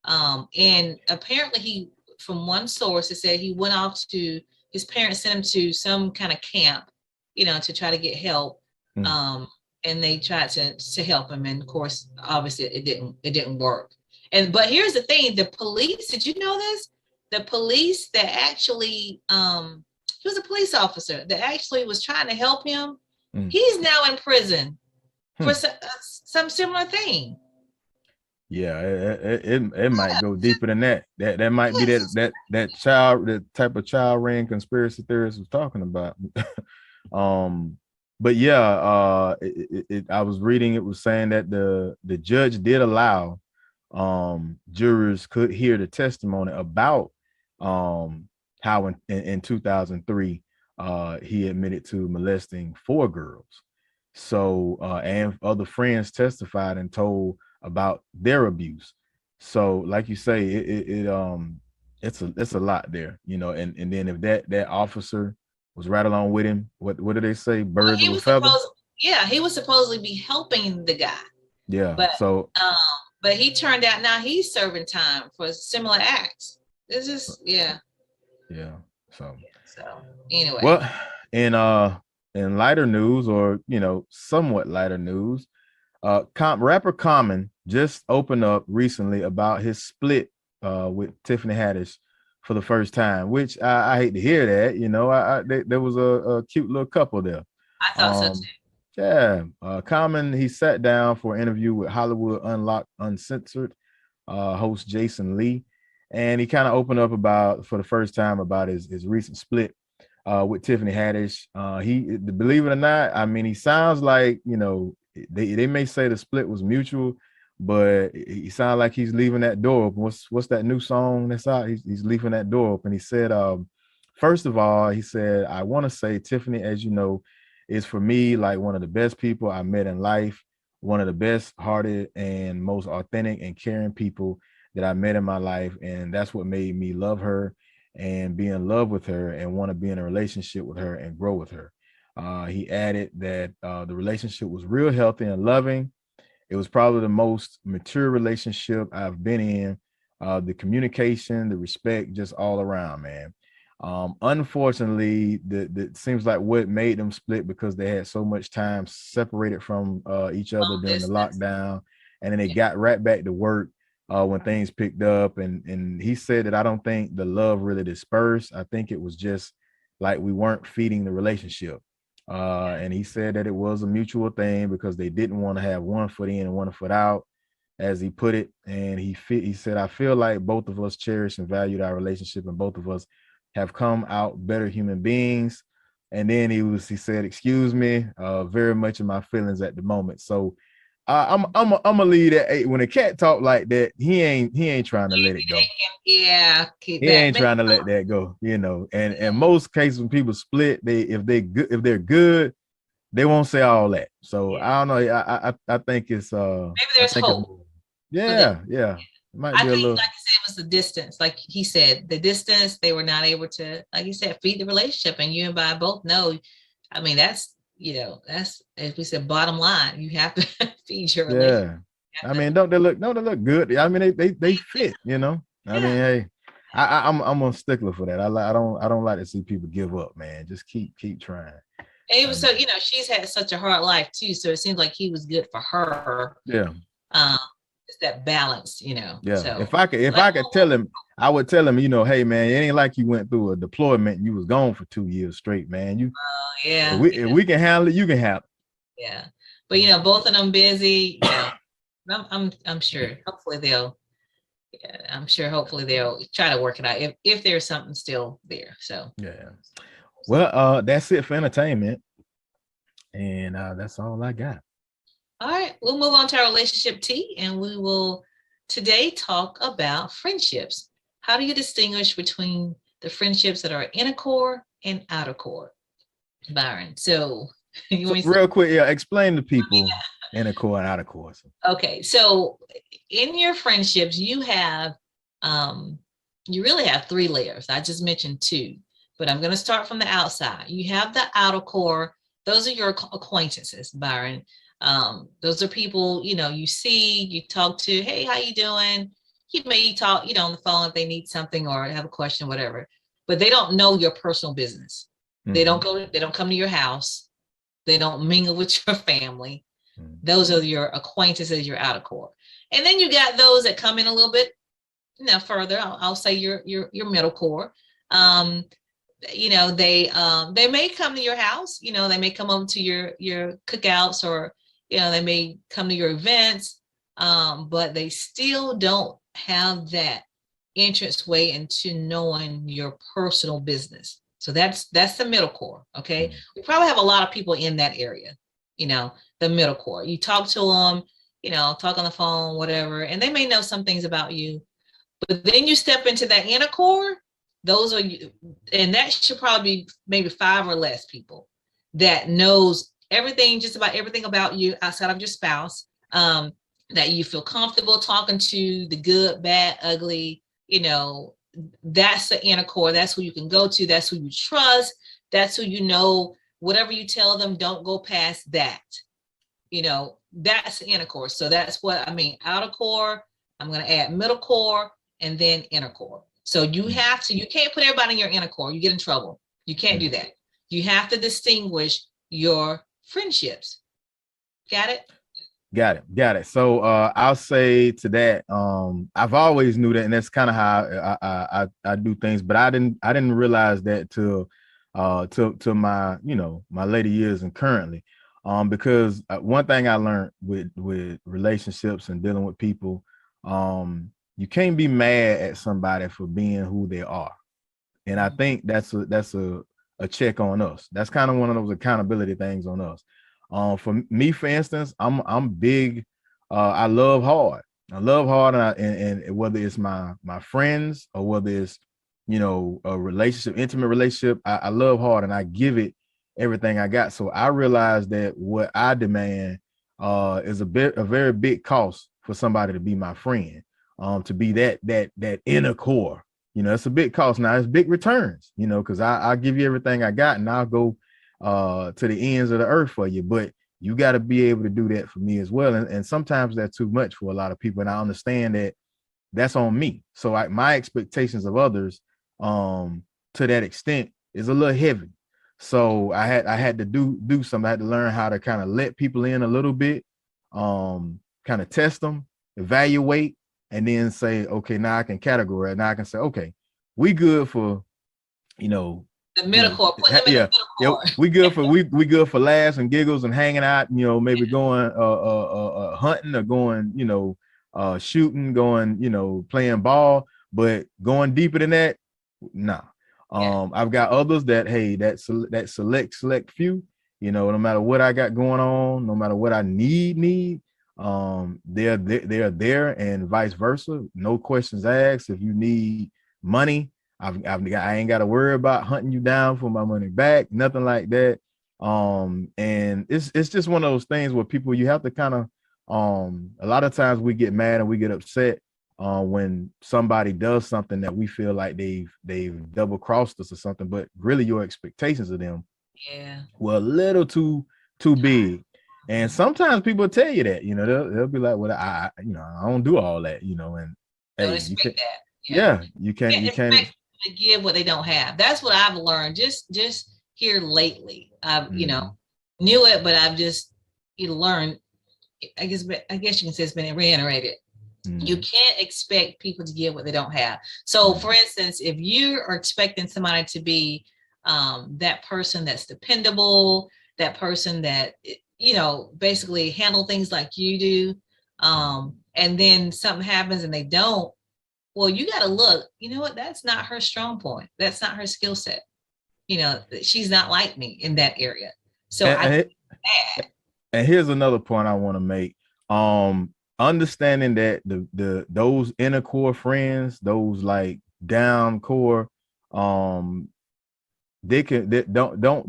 And apparently he, from one source, it said he went off to, his parents sent him to some kind of camp, to try to get help. And they tried to help him. And of course, obviously it didn't work. But here's the thing, the police, did you know this? The police that actually he was a police officer that actually was trying to help him. He's now in prison for some similar thing. Yeah, it might go deeper than that. That might be that child, the type of child ring conspiracy theorists was talking about. But yeah, I was reading, it was saying that the judge did allow jurors could hear the testimony about how in 2003 he admitted to molesting 4 girls. So and other friends testified and told about their abuse. So like you say, it's a lot there, you know, and then if that officer was right along with him, what do they say? Birds of a feather. He was supposedly be helping the guy. Yeah. But he turned out now he's serving time for similar acts. It's just Yeah. So anyway. Well, in lighter news, or you know, somewhat lighter news, rapper Common just opened up recently about his split with Tiffany Haddish for the first time, which I hate to hear that. You know, there was a cute little couple there. I thought so too. Yeah, Common, he sat down for an interview with Hollywood Unlocked Uncensored host Jason Lee, and he kind of opened up for the first time about his recent split with Tiffany Haddish. He, believe it or not, I mean, he sounds like, you know, they may say the split was mutual, but he sounds like he's leaving that door open. What's that new song that's out? He's leaving that door open. He said, first of all, he said, I want to say Tiffany, as you know, is for me like one of the best people I met in life, one of the best hearted and most authentic and caring people that I met in my life. And that's what made me love her and be in love with her and want to be in a relationship with her and grow with her. He added that the relationship was real healthy and loving. It was probably the most mature relationship I've been in. The communication, the respect, just all around, man. Unfortunately, it seems like what made them split because they had so much time separated from each other during the lockdown, and then they got right back to work when things picked up. And he said that I don't think the love really dispersed. I think it was just like we weren't feeding the relationship. And he said that it was a mutual thing because they didn't want to have one foot in and one foot out, as he put it. And he said, I feel like both of us cherish and valued our relationship, and both of us have come out better human beings. And then he said, excuse me, very much in my feelings at the moment. So I'm gonna leave that. When a cat talk like that, he ain't trying to let it go. Yeah, he ain't trying to let that go, you know. And in most cases when people split, if they're good, they won't say all that. So I don't know. I think it's maybe there's hope. Yeah. It might be a little. Like I said, it was the distance. Like he said, the distance, they were not able to, like you said, feed the relationship. And you and I both know, I mean, that's, you know, that's, as we said, bottom line, you have to feed your relationship. Yeah. I mean, don't they look good? I mean, they fit, you know. I mean, hey, I'm a stickler for that. I don't like to see people give up, man. Just keep trying. And it was so, you know, she's had such a hard life too. So it seems like he was good for her. Yeah. It's that balance, you know. Yeah. So, if I could tell him, I would tell him, you know, hey man, it ain't like you went through a deployment and you was gone for 2 years straight, man. If we can handle it, you can handle it. Yeah. But you know, both of them busy. You know, I'm sure. Hopefully they'll try to work it out if there's something still there. So yeah. Well, that's it for entertainment. And that's all I got. All right, we'll move on to our relationship T, and we will today talk about friendships. How do you distinguish between the friendships that are inner core and outer core? Byron, so real quick, explain to people inner core and outer core. Okay, so in your friendships, you have, you really have 3 layers. I just mentioned 2, but I'm going to start from the outside. You have the outer core. Those are your acquaintances, Byron. Those are people, you know, you see, you talk to, hey, how you doing? You may talk, you know, on the phone if they need something or have a question, whatever, but they don't know your personal business. Mm-hmm. They don't come to your house. They don't mingle with your family. Mm-hmm. Those are your acquaintances, your outer core. And then you got those that come in a little bit, you know, further. I'll say your middle core. they may come to your house, they may come over to your cookouts, or they may come to your events, but they still don't have that entrance way into knowing your personal business. So that's the middle core. Okay. Mm-hmm. We probably have a lot of people in that area, the middle core. You talk to them, talk on the phone, whatever, and they may know some things about you, but then you step into that inner core. Those are you, and that should probably be maybe 5 or less people that knows everything, just about everything about you outside of your spouse, that you feel comfortable talking to, the good, bad, ugly. That's the inner core. That's who you can go to. That's who you trust. That's who, whatever you tell them, don't go past that. That's the inner core. So that's what I mean. Outer core, I'm going to add middle core, and then inner core. So you can't put everybody in your inner core. You get in trouble. You can't do that. You have to distinguish your friendships. Got it? Got it. So I'll say to that, I've always knew that, and that's kind of how I do things, but I didn't realize that till to my my later years and currently, because one thing I learned with relationships and dealing with people, you can't be mad at somebody for being who they are, and I think that's a check on us. That's kind of one of those accountability things on us. For me, for instance, I'm big. I love hard. And whether it's my friends or whether it's a relationship, intimate relationship, I love hard and I give it everything I got. So I realize that what I demand is a very big cost for somebody to be my friend, to be that inner core. It's a big cost. Now it's big returns, because I'll give you everything I got and I'll go to the ends of the earth for you, but you got to be able to do that for me as well. And sometimes that's too much for a lot of people. And I understand that that's on me. So my expectations of others, to that extent, is a little heavy. So I had to do something. I had to learn how to kind of let people in a little bit, kind of test them, evaluate, and then say, okay, now I can categorize. Now I can say, okay, we good for, the middle core. Put them in the middle core. We good for laughs and giggles and hanging out, maybe going hunting or going, shooting, going, playing ball, but going deeper than that, nah. I've got others that, hey, that select few, no matter what I got going on, no matter what I need, they're there, and vice versa. No questions asked. If you need money, I ain't got to worry about hunting you down for my money back, nothing like that. And it's just one of those things where people, you have to kind of, a lot of times we get mad and we get upset when somebody does something that we feel like they've double crossed us or something, but really your expectations of them were a little too big. And sometimes people tell you that, they'll be like, well, I don't do all that, and hey, you can, you can't to give what they don't have. That's what I've learned just here lately. I've knew it, but I've just learned. I guess you can say it's been reiterated. You can't expect people to give what they don't have. So for instance, if you are expecting somebody to be that person that's dependable, that person that basically handle things like you do, and then something happens and they don't, well, you got to look, what, that's not her strong point. That's not her skill set. She's not like me in that area. So and here's another point I want to make. Understanding that those inner core friends, those like down core, don't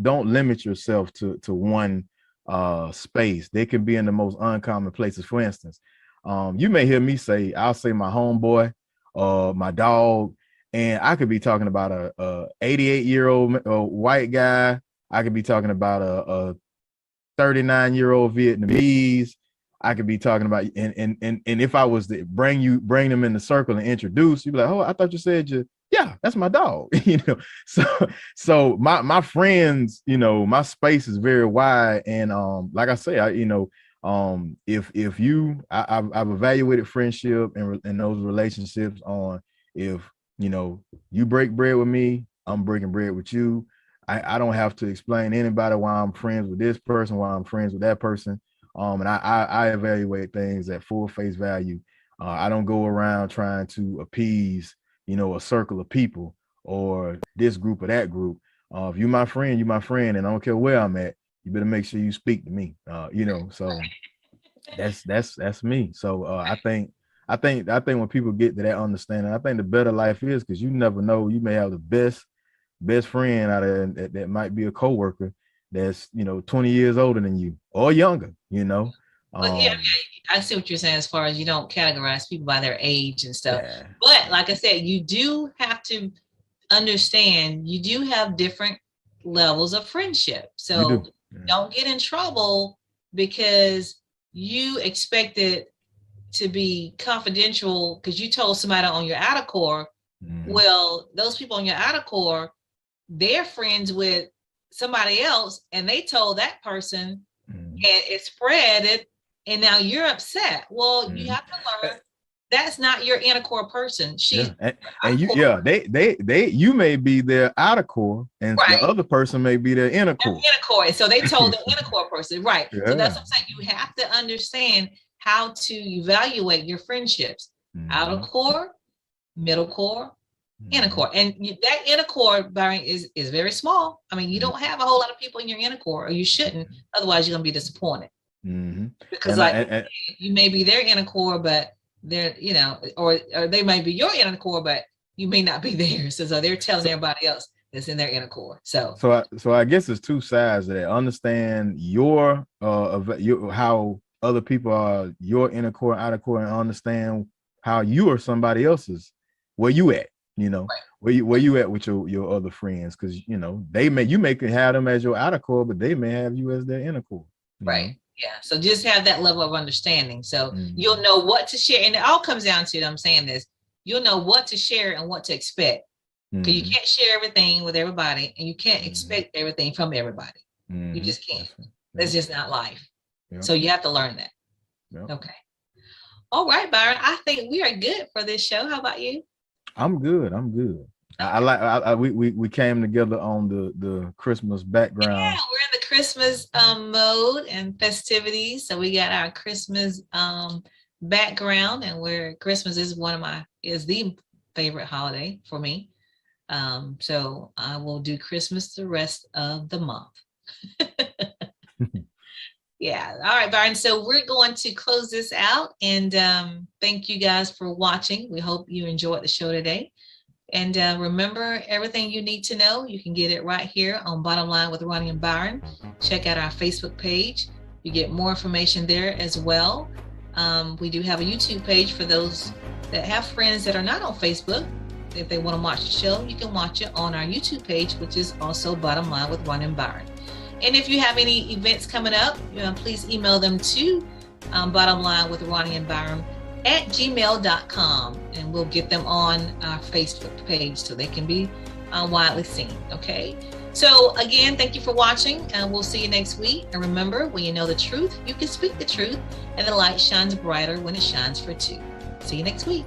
limit yourself to one space. They can be in the most uncommon places. For instance, you may hear me say, I'll say my homeboy, my dog, and I could be talking about a 88-year-old white guy. I could be talking about a 39-year-old Vietnamese. I could be talking about, and if I was to bring them in the circle and introduce, you'd be like, oh, I thought you said yeah, that's my dog. So my friends, my space is very wide, and like I say, if I've evaluated friendship and those relationships on, if you break bread with me, I'm breaking bread with you. I don't have to explain to anybody why I'm friends with this person, why I'm friends with that person. And I evaluate things at full face value. I don't go around trying to appease, a circle of people or this group or that group. If you're my friend, you're my friend, and I don't care where I'm at. You better make sure you speak to me. So that's me. So I think when people get to that understanding, I think the better life is, because you never know, you may have the best friend out of that might be a coworker that's 20 years older than you or younger. But yeah, I see what you're saying as far as you don't categorize people by their age and stuff. Yeah. But like I said, you do have to understand you do have different levels of friendship. So don't get in trouble because you expected to be confidential because you told somebody on your outer core. Well, those people on your outer core, they're friends with somebody else and they told that person and it spread it, and now you're upset. Well, you have to learn that's not your inner core person. She's and you may be their outer core and the other person may be their inner core. So they told the inner core person, right? Yeah. So that's what I'm saying. You have to understand how to evaluate your friendships. Outer core, middle core, inner core. And that inner core, Byron, is very small. I mean, you don't have a whole lot of people in your inner core, or you shouldn't. Otherwise, you're going to be disappointed. Because you may be their inner core, but they're, or they might be your inner core, but you may not be theirs. So they're telling everybody else that's in their inner core. So I guess it's two sides of that. Understand your how other people are your inner core, outer core, and understand how you are somebody else's. Where you at? Where you at with your other friends? Because you may have them as your outer core, but they may have you as their inner core. Right. Yeah. So just have that level of understanding. So you'll know what to share. And it all comes down to, I'm saying this, you'll know what to share and what to expect. Because you can't share everything with everybody and you can't expect everything from everybody. You just can't. That's just not life. So you have to learn that. Okay. All right, Byron. I think we are good for this show. How about you? I'm good. We came together on the Christmas background. Yeah, we're in the Christmas mode and festivities. So we got our Christmas background, and Christmas is the favorite holiday for me. So I will do Christmas the rest of the month. Yeah. All right, Byron. So we're going to close this out, and thank you guys for watching. We hope you enjoyed the show today. And remember, everything you need to know, you can get it right here on Bottom Line with Roni and Byron. Check out our Facebook page. You get more information there as well. We do have a YouTube page for those that have friends that are not on Facebook. If they want to watch the show, you can watch it on our YouTube page, which is also Bottom Line with Roni and Byron. And if you have any events coming up, please email them to bottomlinewithRoni@gmail.com, and we'll get them on our Facebook page so they can be widely seen. Okay. So again, thank you for watching, and we'll see you next week. And remember, when you know the truth, you can speak the truth, and the light shines brighter when it shines for two. See you next week.